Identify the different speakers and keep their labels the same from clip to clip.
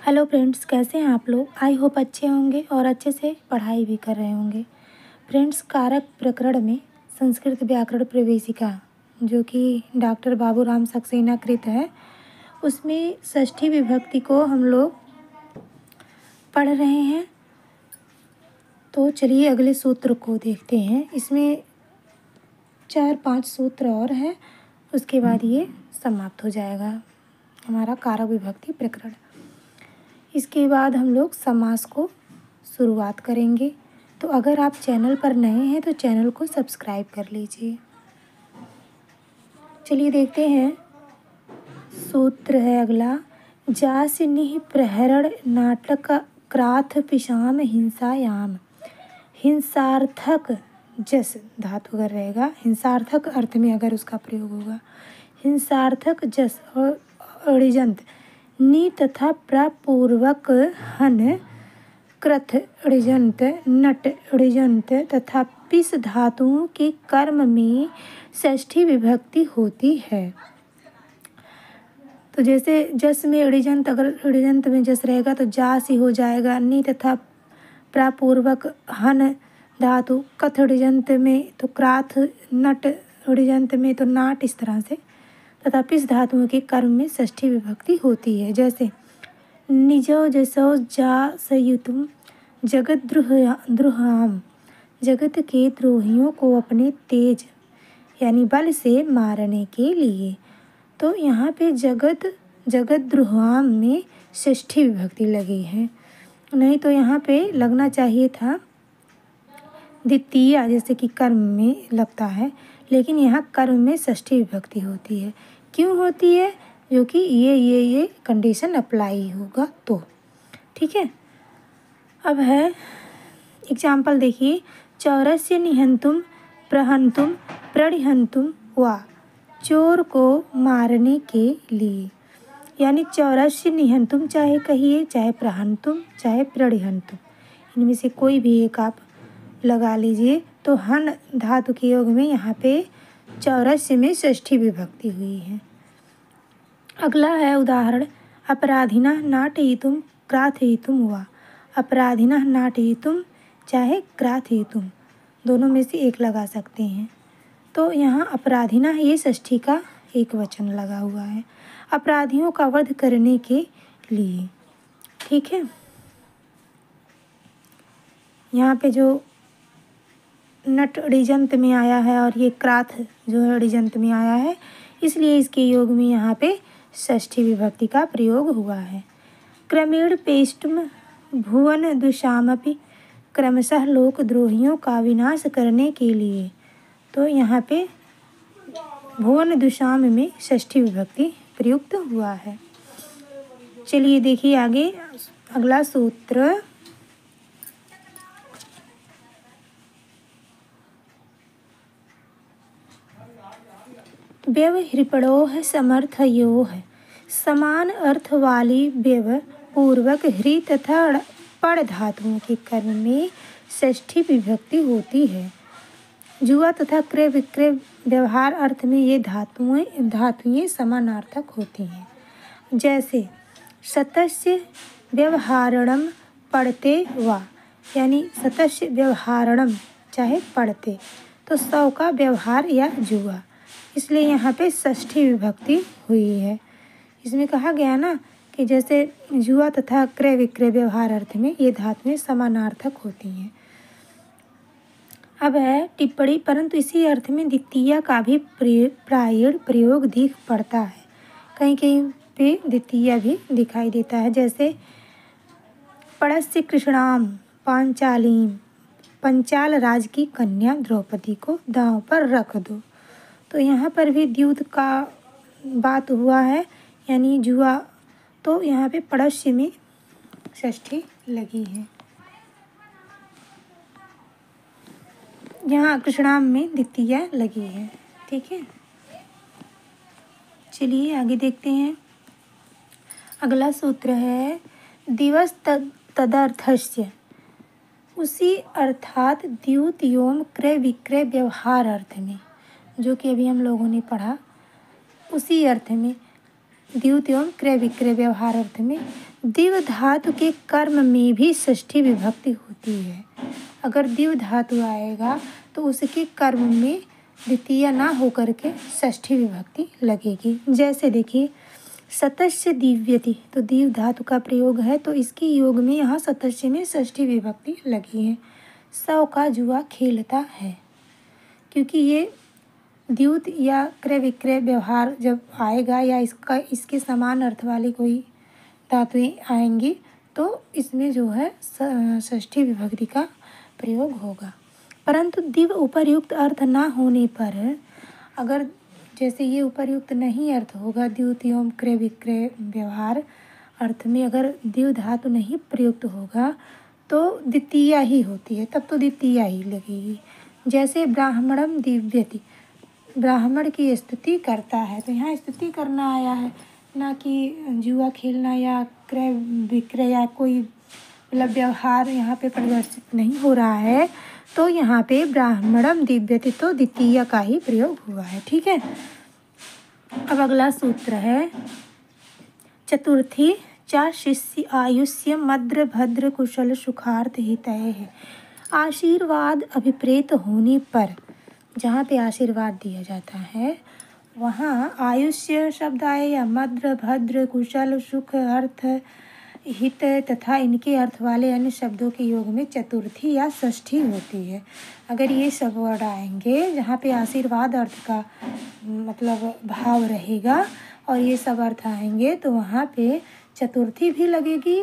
Speaker 1: Hello friends, कैसे हैं आप लोग। आई होप अच्छे होंगे और अच्छे से पढ़ाई भी कर रहे होंगे। फ्रेंड्स, कारक प्रकरण में संस्कृत व्याकरण प्रवेशिका जो कि डॉक्टर बाबूराम सक्सेना कृत है, उसमें षष्ठी विभक्ति को हम लोग पढ़ रहे हैं। तो चलिए अगले सूत्र को देखते हैं। इसमें 4-5 सूत्र और हैं, उसके बाद ये समाप्त हो जाएगा हमारा कारक विभक्ति प्रकरण। इसके बाद हम लोग समास को शुरुआत करेंगे। तो अगर आप चैनल पर नए हैं तो चैनल को सब्सक्राइब कर लीजिए। चलिए देखते हैं। सूत्र है अगला, जासिनिह प्रहरण नाटक क्राथ पिशाम हिंसायाम। हिंसार्थक जस धातु अगर रहेगा, हिंसार्थक अर्थ में अगर उसका प्रयोग होगा, हिंसार्थक जस और अणिजंत नी तथा प्रपूर्वक हन कृथ ऋजंत नट ऋजंत तथा पिस धातुओं के कर्म में षष्ठी विभक्ति होती है। तो जैसे जस में ऋजंत, अगर ऋजंत में जस रहेगा तो जास ही हो जाएगा। नी तथा प्रपूर्वक हन धातु, कथ ऋजंत में तो क्राथ, नट ऋजंत में तो नाट, इस तरह से तथा पिस धातुओं के कर्म में षष्ठी विभक्ति होती है। जैसे निजो जसो जा सयुतुम जगत द्रुहाम, जगत के द्रोहियों को अपने तेज यानी बल से मारने के लिए। तो यहाँ पे जगत द्रुहाम में षष्ठी विभक्ति लगी है, नहीं तो यहाँ पे लगना चाहिए था द्वितीया, जैसे कि कर्म में लगता है, लेकिन यहाँ कर्म में षष्ठी विभक्ति होती है। क्यों होती है? जो कि ये कंडीशन अप्लाई होगा तो ठीक है। अब है एग्जाम्पल देखिए, चौरस्य निहंतुम प्रहंतुम प्रणिहंतुम वा, चोर को मारने के लिए। यानी चौरस्य निहंतुम चाहे कहिए, चाहे प्रहंतुम, चाहे प्रणिहंतुम, इनमें से कोई भी एक आप लगा लीजिए। तो हन धातु के योग में यहाँ पे चौरस्य में षष्ठी विभक्ति हुई है। अगला है उदाहरण, अपराधिना नाटयितुम क्राथयितुम वा। अपराधिना नाटयितुम चाहे क्राथयितुम, दोनों में से एक लगा सकते हैं। तो यहाँ अपराधिना ये षष्ठी का एक वचन लगा हुआ है, अपराधियों का वध करने के लिए। ठीक है, यहाँ पे जो नट ऋजंत में आया है और ये क्राथ जो है ऋजंत में आया है, इसलिए इसके योग में यहाँ पे षष्ठी विभक्ति का प्रयोग हुआ है। क्रमेण पेष्टुम भुवन दुषामपि, क्रमशः लोकद्रोहियों का विनाश करने के लिए। तो यहाँ पे भुवन दुषाम में षष्ठी विभक्ति प्रयुक्त हुआ है। चलिए देखिए आगे अगला सूत्र, व्यवहृपणोः समर्थयोः, समान अर्थ वाली व्यव पूर्वक ह्री तथा पड़ धातुओं के कर्म में षष्ठी विभक्ति होती है। जुआ तथा क्रय विक्रय व्यवहार अर्थ में ये धातुएं समानार्थक होती हैं। जैसे सतस्य व्यवहारणम पढ़ते वा, यानी सतस्य व्यवहारणम चाहे पढ़ते, तो सौ का व्यवहार या जुआ, इसलिए यहाँ पे षष्ठी विभक्ति हुई है। इसमें कहा गया ना कि जैसे जुआ तथा क्रय विक्रय व्यवहार अर्थ में ये धातुएं समानार्थक होती हैं। अब है टिप्पणी, परंतु इसी अर्थ में द्वितीया का भी प्रायण प्रयोग दिख पड़ता है, कहीं कहीं पे द्वितीया भी दिखाई देता है। जैसे पड़स्य कृष्णाम पांचालीम, पंचाल राज की कन्या द्रौपदी को दांव पर रख दो। तो यहाँ पर भी द्यूत का बात हुआ है, यानी जुआ, तो यहाँ पे पड़स्य में षष्ठी लगी है। यहाँ कृष्णाम में द्वितीया लगी है। ठीक है, चलिए आगे देखते हैं। अगला सूत्र है, दिवस तदर्थस्य, उसी अर्थात द्यूत योम क्रय विक्रय व्यवहार अर्थ में, जो कि अभी हम लोगों ने पढ़ा, उसी अर्थ में द्युत एवं क्रय विक्रय व्यवहार अर्थ में दिव धातु के कर्म में भी षष्ठी विभक्ति होती है। अगर दिव धातु आएगा तो उसके कर्म में द्वितीय ना होकर के षष्ठी विभक्ति लगेगी। जैसे देखिए सतस्य दिव्यति, तो दीव धातु का प्रयोग है तो इसकी योग में यहाँ सतस्य में षष्ठी विभक्ति लगी है। सौ का जुआ खेलता है, क्योंकि ये द्युत या क्रय विक्रय व्यवहार जब आएगा या इसके समान अर्थ वाली कोई धातुएं आएंगी तो इसमें जो है षष्ठी विभक्ति का प्रयोग होगा। परंतु दिव उपर्युक्त अर्थ ना होने पर, अगर जैसे ये उपर्युक्त नहीं अर्थ होगा, द्युत एवं क्रय विक्रय व्यवहार अर्थ में अगर दिव धातु नहीं प्रयुक्त होगा तो द्वितीया ही होती है, तब तो द्वितीया ही लगेगी। जैसे ब्राह्मणम दिव्यति, ब्राह्मण की स्तुति करता है, तो यहाँ स्तुति करना आया है, ना कि जुआ खेलना या क्रय विक्रय या कोई मतलब व्यवहार यहाँ पे प्रदर्शित नहीं हो रहा है। तो यहाँ पे ब्राह्मणम दिव्यति तो द्वितीय का ही प्रयोग हुआ है। ठीक है, अब अगला सूत्र है चतुर्थी चा शिष्य आयुष्य मद्र भद्र कुशल सुखार्थ हितय है। आशीर्वाद अभिप्रेत होने पर, जहाँ पे आशीर्वाद दिया जाता है वहाँ आयुष्य शब्द आए या मद्र भद्र कुशल सुख अर्थ हित तथा इनके अर्थ वाले अन्य शब्दों के योग में चतुर्थी या षष्ठी होती है। अगर ये सब वर्ड आएंगे जहाँ पे आशीर्वाद अर्थ का मतलब भाव रहेगा और ये सब अर्थ आएंगे तो वहाँ पे चतुर्थी भी लगेगी।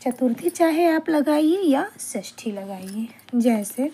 Speaker 1: चतुर्थी चाहे आप लगाइए या षष्ठी लगाइए। जैसे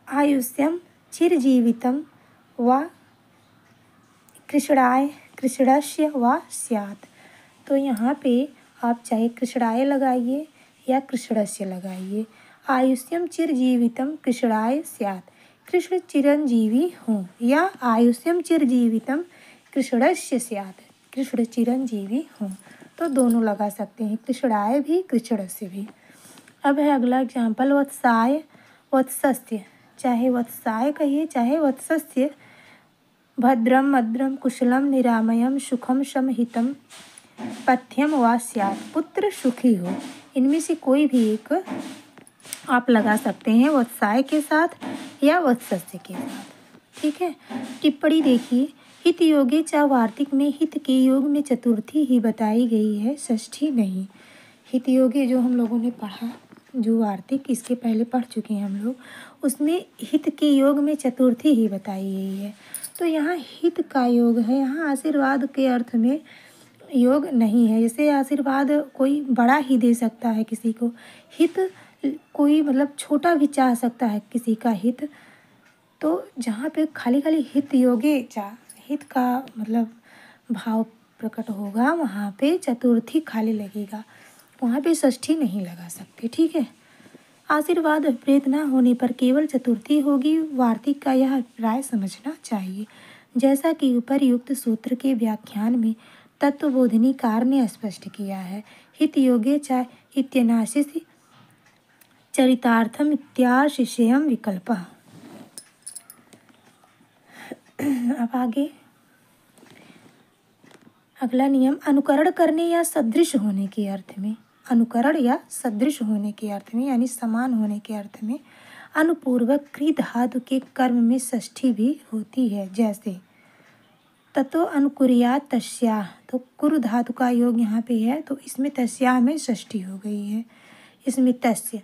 Speaker 1: आयुष्यम चिरजीवितम व कृष्णाय कृष्णस्य व स्यात्, तो यहाँ पे आप चाहे कृष्णाय लगाइए या कृष्णस्य लगाइए। आयुष्यम चिरजीवितम कृष्णाय स्यात्, कृष्ण चिरंजीवी हों, या आयुष्यम चिरजीवितम कृष्णस्य स्यात्, कृष्ण चिरंजीवी हों, तो दोनों लगा सकते हैं, कृष्णाय भी कृष्णस्य भी। अब है अगला एग्जाम्पल वत्साय वत्सस्य, चाहे वत्साय कहिए चाहे वत्सस्य। भद्रम मद्रम कुशलम निरामयम सुखम समहितम पथ्यम वा स्यात्, पुत्र सुखी हो, इनमें से कोई भी एक आप लगा सकते हैं वत्साय के साथ या वत्सस्य के साथ। ठीक है, टिप्पणी देखिए हित योगे चा वार्तिक में हित के योग में चतुर्थी ही बताई गई है, षष्ठी नहीं। हित योगे जो हम लोगों ने पढ़ा, जो वार्तिक इसके पहले पढ़ चुके हैं हम लोग, उसमें हित के योग में चतुर्थी ही बताई गई है। तो यहाँ हित का योग है, यहाँ आशीर्वाद के अर्थ में योग नहीं है। जैसे आशीर्वाद कोई बड़ा ही दे सकता है किसी को, हित कोई मतलब छोटा भी चाह सकता है किसी का हित। तो जहाँ पे खाली खाली हित योगे चा हित का मतलब भाव प्रकट होगा वहाँ पे चतुर्थी खाली लगेगा, वहाँ पे षष्ठी नहीं लगा सकते। ठीक है, आशीर्वाद अभिप्रेत न होने पर केवल चतुर्थी होगी, वार्तिक का यह अभिप्राय समझना चाहिए। जैसा कि उपर्युक्त सूत्र के व्याख्यान में तत्वबोधिनीकार ने स्पष्ट किया है, हित योगे च इत्यनाशिष चरितार्थम इत्याशिषेयम विकल्प। अब आगे अगला नियम अनुकरण करने या सदृश होने के अर्थ में, अनुकरण या सदृश होने के अर्थ में यानी समान होने के अर्थ में अनुपूर्वक क्री धातु के कर्म में षष्ठी भी होती है। जैसे ततो अनुकुर्यात् तस्याः, तो कुरु धातु का योग यहाँ पे है तो इसमें तस्याः में षष्ठी हो गई है, इसमें तस्य,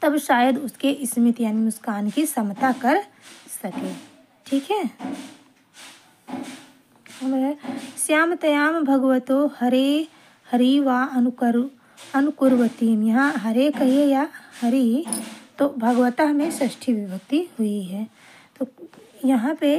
Speaker 1: तब शायद उसके स्मित यानी मुस्कान की समता कर सके। ठीक है, श्यामतयाम भगवतो हरे हरि वा अनुकुर्वतीम, यहाँ हरे कहिए या हरि, तो भगवता में षष्ठी विभक्ति हुई है। तो यहाँ पे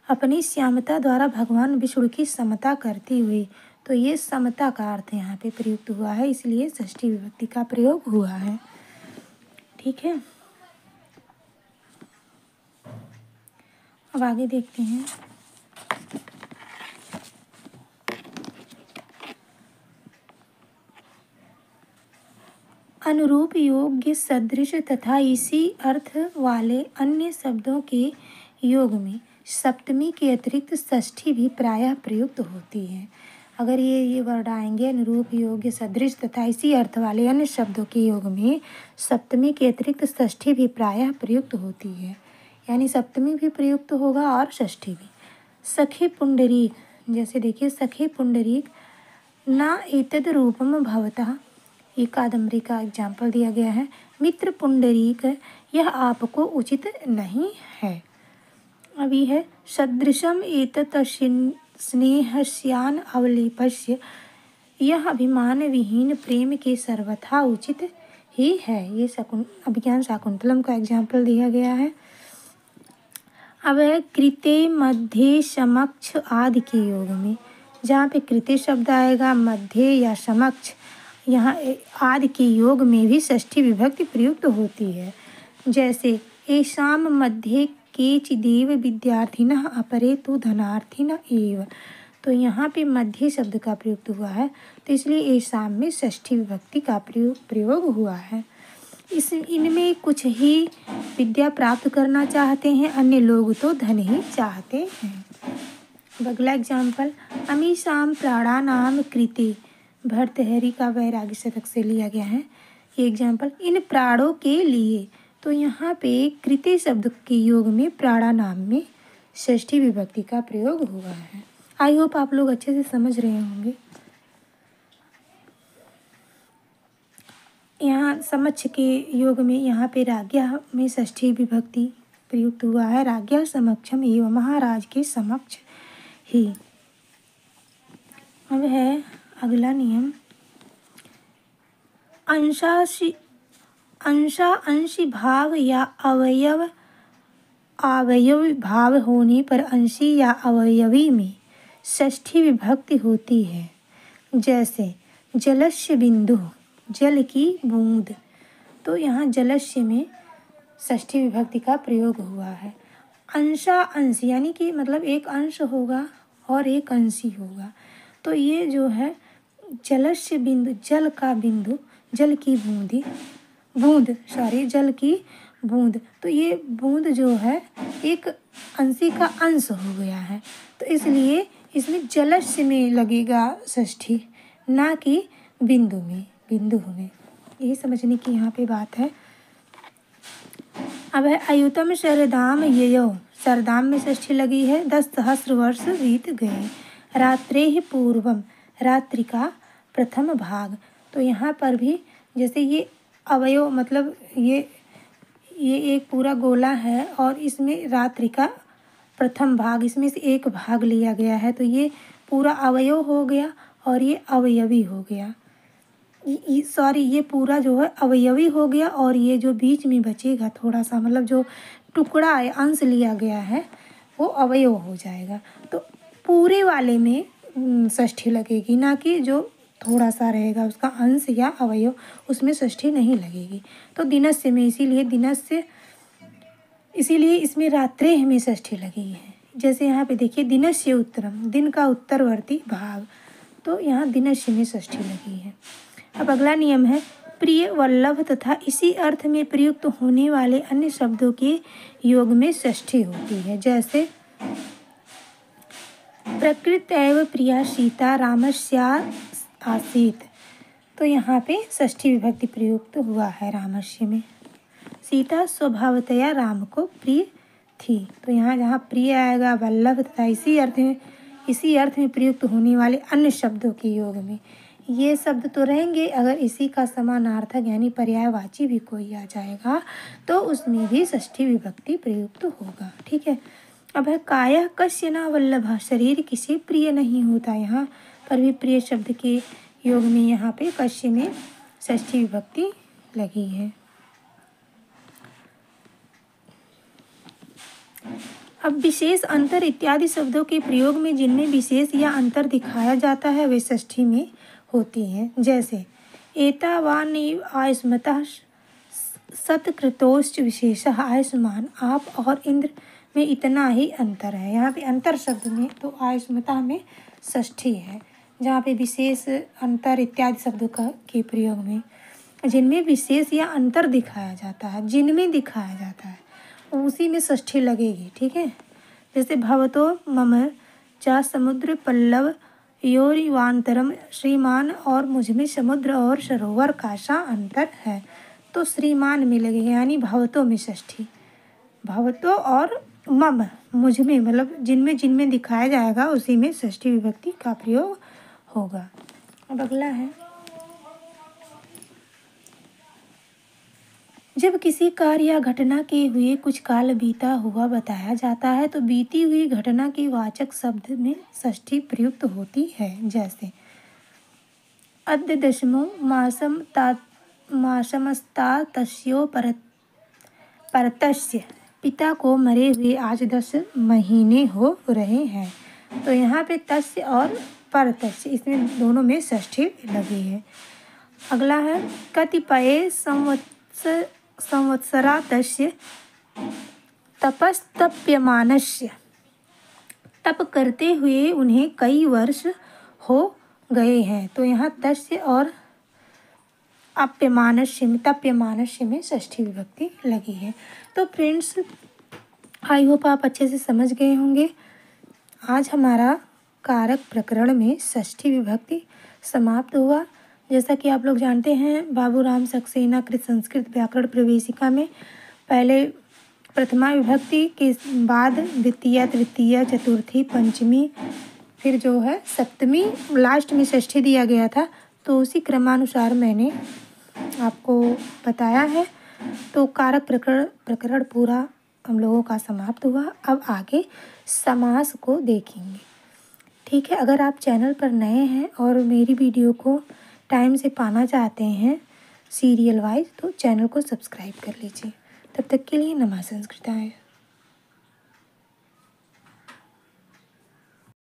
Speaker 1: अपनी श्यामता द्वारा भगवान विष्णु की समता करती हुई, तो ये समता का अर्थ यहाँ पे प्रयुक्त हुआ है, इसलिए षष्ठी विभक्ति का प्रयोग हुआ है। ठीक है, अब आगे देखते हैं। अनुरूप योग्य सदृश तथा इसी अर्थ वाले अन्य शब्दों के योग में सप्तमी के अतिरिक्त षष्ठी भी प्रायः प्रयुक्त होती है। अगर ये वर्ड आएंगे, अनुरूप योग्य सदृश तथा इसी अर्थ वाले अन्य शब्दों के योग में सप्तमी के अतिरिक्त षष्ठी भी प्रायः प्रयुक्त होती है, यानी सप्तमी भी प्रयुक्त होगा और षष्ठी भी। सखे पुंडरीक, जैसे देखिए सखे पुंडरीक न एतद रूपम भवतः, ये कादम्बरी का एग्जाम्पल दिया गया है। मित्र पुंडरीक, यह आपको उचित नहीं है। अभी है सदृशम एतत् स्नेहस्यान अवलेपस्य, यह अभिमान विहीन प्रेम के सर्वथा उचित ही है। ये अभिज्ञान शाकुंतलम का एग्जाम्पल दिया गया है। अब है कृते मध्य समक्ष आदि के योग में, जहाँ पे कृते शब्द आएगा, मध्य या समक्ष, यहाँ आदि के योग में भी षष्ठी विभक्ति प्रयुक्त होती है। जैसे एषाम मध्ये केचिदेव विद्यार्थिनः अपरे तु धनार्थिन एव, तो यहाँ पे मध्य शब्द का प्रयुक्त हुआ है, तो इसलिए एषाम में षष्ठी विभक्ति का प्रयोग हुआ है। इनमें कुछ ही विद्या प्राप्त करना चाहते हैं, अन्य लोग तो धन ही चाहते हैं। अगला एग्जाम्पल, अमीशाम प्राणानाम कृते, भर्तृहरि का वैराग्य शतक से लिया गया है ये एग्जाम्पल। इन प्राणों के लिए, तो यहाँ पे कृते शब्द के योग में प्राणानाम में षष्ठी विभक्ति का प्रयोग हुआ है। आई होप आप लोग अच्छे से समझ रहे होंगे। यहाँ समक्ष के योग में यहाँ पे राज्ञा में षष्ठी विभक्ति प्रयुक्त हुआ है। राज्ञा समक्षम एवं महाराज के समक्ष ही। अब है अगला नियम, अंशी भाव या अवयव भाव होने पर अंशी या अवयवी में षष्ठी विभक्ति होती है। जैसे जलस्य बिंदु, जल की बूंद, तो यहाँ जलस्य में षष्ठी विभक्ति का प्रयोग हुआ है। अंशा अंश, यानी कि मतलब एक अंश होगा और एक अंशी होगा, तो ये जो है जलस्य बिंदु, जल का बिंदु, जल की जल की बूंद, तो ये बूंद जो है एक अंशी का अंश हो गया है, तो इसलिए इसमें जलस्य में लगेगा षष्ठी, ना कि बिंदु में। यही समझने की यहाँ पे बात है। अब है अयुतम शरदाम ययो, शरदाम में षष्ठी लगी है। 10 सहस्र वर्ष बीत गए। रात्रेहि पूर्वम, रात्रि का प्रथम भाग, तो यहाँ पर भी जैसे ये अवयव मतलब ये एक पूरा गोला है और इसमें रात्रि का प्रथम भाग, इसमें से एक भाग लिया गया है, तो ये पूरा अवयव हो गया और ये अवयवी हो गया। ये पूरा जो है अवयवी हो गया और ये जो बीच में बचेगा थोड़ा सा, मतलब जो टुकड़ा है, अंश लिया गया है, वो अवयव हो जाएगा। तो पूरे वाले में षष्ठी लगेगी, ना कि जो थोड़ा सा रहेगा उसका अंश या अवयव, उसमें षष्ठी नहीं लगेगी। तो दिनस्य में इसीलिए इसमें रात्रे में षष्ठी लगी है। जैसे यहाँ पे देखिए दिनस्य उत्तरम, दिन का उत्तरवर्ती भाग, तो यहाँ दिनस्य में षष्ठी लगी है। अब अगला नियम है, प्रिय वल्लभ तथा इसी अर्थ में प्रयुक्त होने वाले अन्य शब्दों के योग में षष्ठी होती है। जैसे प्रकृतैव प्रिया सीता रामस्या आसीत, तो यहाँ पे षष्ठी विभक्ति प्रयुक्त हुआ है रामस्य में। सीता स्वभावतया राम को प्रिय थी, तो यहाँ जहाँ प्रिय आएगा वल्लभ तथा इसी अर्थ में प्रयुक्त होने वाले अन्य शब्दों के योग में, ये शब्द तो रहेंगे, अगर इसी का समानार्थक यानी पर्यायवाची भी कोई आ जाएगा तो उसमें भी षष्ठी विभक्ति प्रयुक्त होगा। ठीक है। अब है काया कस्य न वल्लभा, शरीर किसी प्रिय नहीं होता, यहाँ पर भी प्रिय शब्द के योग में यहाँ पे कस्य में षष्ठी विभक्ति लगी है। अब विशेष अंतर इत्यादि शब्दों के प्रयोग में जिनमें विशेष या अंतर दिखाया जाता है वे षष्ठी में होती हैं। जैसे एतावानेव आयुष्मतः सत्कृतोश्च विशेषः आयुष्मान, आप और इंद्र में इतना ही अंतर है। यहाँ पे अंतर शब्द में तो आयुष्मतः में षष्ठी है, जहाँ पे विशेष अंतर इत्यादि शब्दों के प्रयोग में। जिनमें विशेष या अंतर दिखाया जाता है, जिनमें दिखाया जाता है उसी में षष्ठी लगेगी। ठीक है, जैसे भवतो मम चा समुद्र पल्लव योरिवांतरम, श्रीमान और मुझमें समुद्र और सरोवर का सा अंतर है, तो श्रीमान में लगेगा, यानी भवतों में षष्ठी। भवतो और मम मुझमें, मतलब जिनमें जिनमें दिखाया जाएगा उसी में षष्ठी विभक्ति का प्रयोग होगा। अब अगला है, जब किसी कार्य या घटना के हुए कुछ काल बीता हुआ बताया जाता है तो बीती हुई घटना के वाचक शब्द में षष्ठी प्रयुक्त होती है। जैसे अद्य दशमो मासमस्ता तस्यो परतस्य, पिता को मरे हुए आज 10 महीने हो रहे हैं। तो यहाँ पे तस्य और परतस्य, इसमें दोनों में षष्ठी लगी है। अगला है कतिपय संवत्सरा तस्य तपस्तप्यमानस्य, तप करते हुए उन्हें कई वर्ष हो गए हैं। तो यहाँ तस्य और तप्यमानस्य में षष्ठी विभक्ति लगी है। तो फ्रेंड्स, आई होप आप अच्छे से समझ गए होंगे। आज हमारा कारक प्रकरण में षष्ठी विभक्ति समाप्त हुआ। जैसा कि आप लोग जानते हैं, बाबूराम सक्सेना कृत संस्कृत व्याकरण प्रवेशिका में पहले प्रथमा विभक्ति के बाद द्वितीय, तृतीय, चतुर्थी, पंचमी, फिर जो है सप्तमी, लास्ट में षष्ठी दिया गया था। तो उसी क्रमानुसार मैंने आपको बताया है। तो कारक प्रकरण पूरा हम लोगों का समाप्त हुआ। अब आगे समास को देखेंगे। ठीक है, अगर आप चैनल पर नए हैं और मेरी वीडियो को टाइम से पाना चाहते हैं सीरियल वाइज, तो चैनल को सब्सक्राइब कर लीजिए। तब तक के लिए नमः संस्कृताय।